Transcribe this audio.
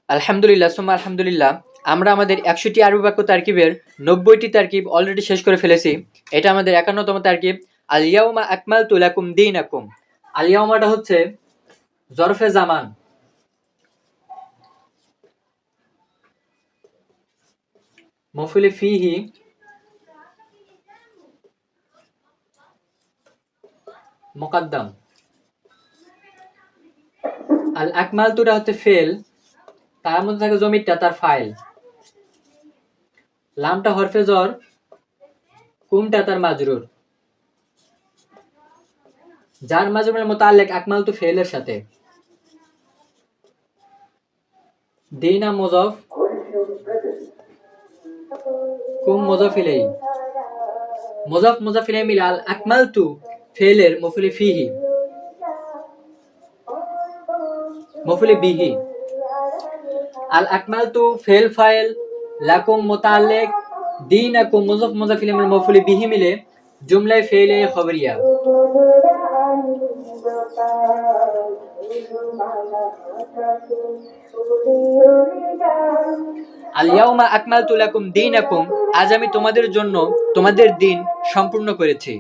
আলহামদুলিল্লাহ সুম্মা আলহামদুলিল্লাহ। আমরা আমাদের ১০০টি আরবি বাক্য তারকিবের ৯০টি তারকিব অলরেডি শেষ করে ফেলেছি। এটা আমাদের ৫১তম তারকিব। আল ইয়াউমা আকমালতু লাকুম দীনাকুম। আল ইয়াউমাটা হচ্ছে জরফে জামান। মফুলে ফিহি মুকাদ্দাম। আল আকমালতুটা হচ্ছে ফেল, তার মধ্যে থাকে জমিরটা তার ফাইল। লামটা হরফে জর, কুমটা তার মাজরুর। যার মাজরুরের মুতাআল্লিক আকমালতু ফেলের সাথে। দিনা মুযাফ, কুম মুযাফ ইলাইহি। মুযাফ মুযাফ ইলাইহি মিলে আল আকমালতু ফেলের মফুলে ফিহি, মফুলে বিহি। আল আকমালতু ফেল ফাইল, লাকুম মুতাআল্লিক, দীনাকুম মুযাফ মুযাফ ইলাইহি মিলে মফুলে বিহি মিলে জুমলায়ে ফেলে খবরিয়া। আল ইয়াউমা আকমালতু লাকুম দীনাকুম, আজ আমি তোমাদের জন্য তোমাদের দিন সম্পূর্ণ করেছি।